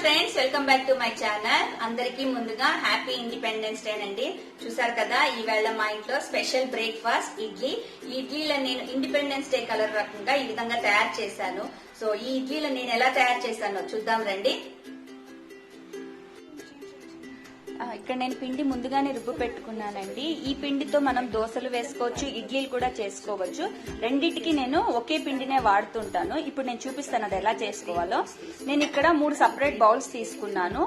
Friends, welcome back to my channel. అందరికీ ముందుగా happy independence day అండి. చూసారు కదా, ఈవేళ మా ఇంట్లో స్పెషల్ బ్రేక్ఫాస్ట్ ఇడ్లీ. ఈ ఇడ్లీలో నేను ఇండిపెండెన్స్ డే కలర్ రకంగా ఈ విధంగా తయారు చేశాను. సో ఈ ఇడ్లీలో నేను ఎలా తయారు చేశానో చూద్దాం రండి. ఇక్కడ నేను పిండి ముందుగానే రుబ్బు పెట్టుకున్నానండి. ఈ పిండితో మనం దోశలు వేసుకోవచ్చు, ఇడ్లీలు కూడా చేసుకోవచ్చు. రెండింటికి నేను ఒకే పిండినే వాడుతుంటాను. ఇప్పుడు నేను చూపిస్తాను అది ఎలా చేసుకోవాలో. నేను ఇక్కడ 3 సపరేట్ బౌల్స్ తీసుకున్నాను.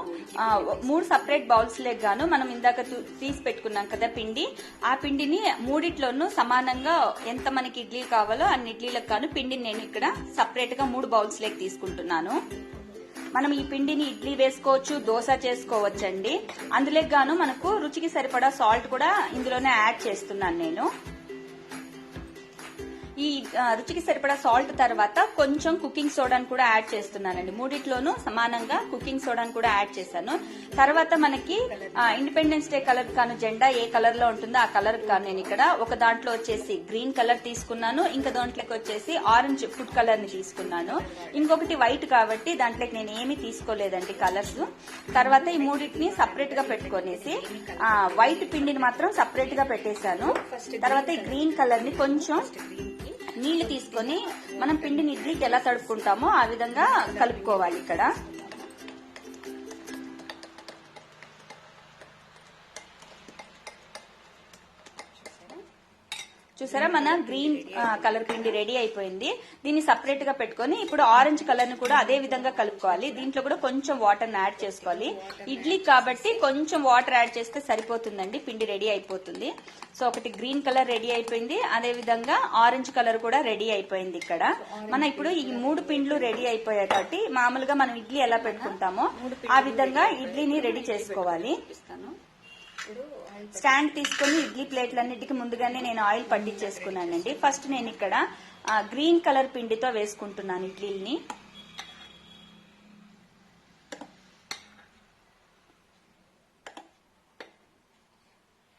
3 సపరేట్ బౌల్స్ లేక గాను మనం ఇందాక తీసి పెట్టుకున్నాం కదా పిండి, ఆ పిండిని మూడిట్లోనూ సమానంగా ఎంత మనకి ఇడ్లీ కావాలో అన్ని ఇడ్లీలకు గాను పిండిని నేను ఇక్కడ సపరేట్ గా 3 బౌల్స్ లేక తీసుకుంటున్నాను. మనం ఈ పిండిని ఇడ్లీ వేసుకోవచ్చు, దోశ చేసుకోవచ్చండి. అందులోకి గాను మనకు రుచికి సరిపడా సాల్ట్ కూడా ఇందులోనే యాడ్ చేస్తున్నాను నేను. ఈ రుచికి సరిపడా సాల్ట్ తర్వాత కొంచెం కుకింగ్ సోడాను కూడా యాడ్ చేస్తున్నానండి. మూడిట్లోనూ సమానంగా కుకింగ్ సోడాను కూడా యాడ్ చేశాను. తర్వాత మనకి ఇండిపెండెన్స్ డే కలర్ కాను జెండా ఏ కలర్ లో ఉంటుందో ఆ కలర్ కాను నేను ఇక్కడ ఒక దాంట్లో వచ్చేసి గ్రీన్ కలర్ తీసుకున్నాను, ఇంకా దాంట్లోకి వచ్చేసి ఆరెంజ్ ఫుడ్ కలర్ ని తీసుకున్నాను, ఇంకొకటి వైట్ కాబట్టి దాంట్లోకి నేను ఏమీ తీసుకోలేదండి కలర్స్. తర్వాత ఈ మూడింటిని సపరేట్ గా పెట్టుకునేసి వైట్ పిండిని మాత్రం సపరేట్ గా పెట్టేశాను. తర్వాత ఈ గ్రీన్ కలర్ ని కొంచెం నీళ్లు తీసుకొని మనం పిండిని ఇడ్లీకి ఎలా తడుపుకుంటామో ఆ విధంగా కలుపుకోవాలి. ఇక్కడ చూసారా, మన గ్రీన్ కలర్ పిండి రెడీ అయిపోయింది. దీన్ని సపరేట్ గా పెట్టుకొని ఇప్పుడు ఆరెంజ్ కలర్ ని కూడా అదే విధంగా కలుపుకోవాలి. దీంట్లో కూడా కొంచెం వాటర్ యాడ్ చేసుకోవాలి. ఇడ్లీ కాబట్టి కొంచెం వాటర్ యాడ్ చేస్తే సరిపోతుందండి, పిండి రెడీ అయిపోతుంది. సో ఒకటి గ్రీన్ కలర్ రెడీ అయిపోయింది, అదే విధంగా ఆరెంజ్ కలర్ కూడా రెడీ అయిపోయింది. ఇక్కడ మన ఇప్పుడు ఈ 3 పిండ్లు రెడీ అయిపోయాయి కాబట్టి మామూలుగా మనం ఇడ్లీ ఎలా పెట్టుకుంటామో ఆ విధంగా ఇడ్లీని రెడీ చేసుకోవాలి. స్టాండ్ తీసుకుని ఇడ్లీ ప్లేట్లన్నిటికీ ముందుగానే నేను ఆయిల్ పట్టించేసుకున్నానండి. ఫస్ట్ నేను ఇక్కడ గ్రీన్ కలర్ పిండితో వేసుకుంటున్నాను ఇడ్లీని.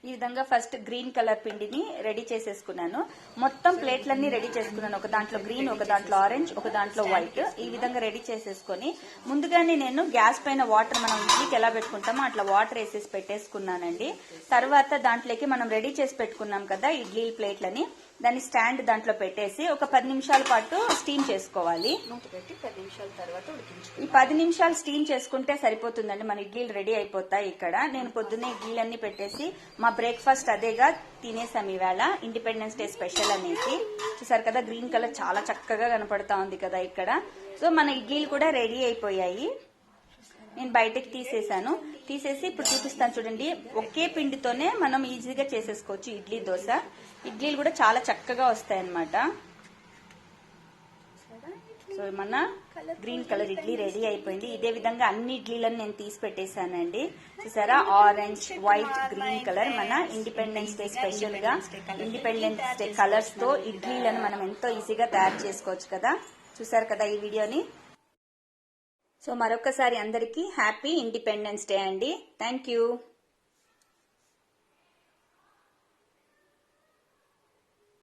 ఈ విధంగా ఫస్ట్ గ్రీన్ కలర్ పిండిని రెడీ చేసేసుకున్నాను. మొత్తం ప్లేట్లన్నీ రెడీ చేసుకున్నాను. ఒక దాంట్లో గ్రీన్, ఒక దాంట్లో ఆరెంజ్, ఒక దాంట్లో వైట్, ఈ విధంగా రెడీ చేసేసుకుని ముందుగానే నేను గ్యాస్ పైన వాటర్ మనం ఇడ్లీకి ఎలా పెట్టుకుంటామో అట్లా వాటర్ వేసేసి పెట్టేసుకున్నానండి. తర్వాత దాంట్లోకి మనం రెడీ చేసి పెట్టుకున్నాం కదా ఇడ్లీ ప్లేట్లని, దాన్ని స్టాండ్ దాంట్లో పెట్టేసి ఒక 10 నిమిషాల పాటు స్టీమ్ చేసుకోవాలి. 10 నిమిషాల తర్వాత ఈ 10 నిమిషాలు స్టీమ్ చేసుకుంటే సరిపోతుందండి, మన ఇడ్లీలు రెడీ అయిపోతాయి. ఇక్కడ నేను పొద్దున్నే ఇడ్లీలన్నీ పెట్టేసి మా బ్రేక్ఫాస్ట్ అదేగా తినేసాం ఈవేళ, ఇండిపెండెన్స్ డే స్పెషల్ అనేసి. చూసారు కదా, గ్రీన్ కలర్ చాలా చక్కగా కనపడతా ఉంది కదా ఇక్కడ. సో మన ఇడ్లీలు కూడా రెడీ అయిపోయాయి. నేను బయటకి తీసేసి ఇప్పుడు చూపిస్తాను చూడండి. ఒకే పిండితోనే మనం ఈజీగా చేసేసుకోవచ్చు ఇడ్లీ, దోశ. ఇడ్లీలు కూడా చాలా చక్కగా వస్తాయన్నమాట. సో మన గ్రీన్ కలర్ ఇడ్లీ రెడీ అయిపోయింది. ఇదే విధంగా అన్ని ఇడ్లీలను నేను తీసి పెట్టేశానండి. చూసారా, ఆరెంజ్, వైట్, గ్రీన్ కలర్ మన ఇండిపెండెన్స్ డే స్పెషల్ గా ఇండిపెండెన్స్ డే కలర్స్ తో ఇడ్లీలను మనం ఎంతో ఈజీగా తయారు చేసుకోవచ్చు కదా. చూసారు కదా ఈ వీడియోని. సో మరొకసారి అందరికీ హ్యాపీ ఇండిపెండెన్స్ డే అండి. Thank you.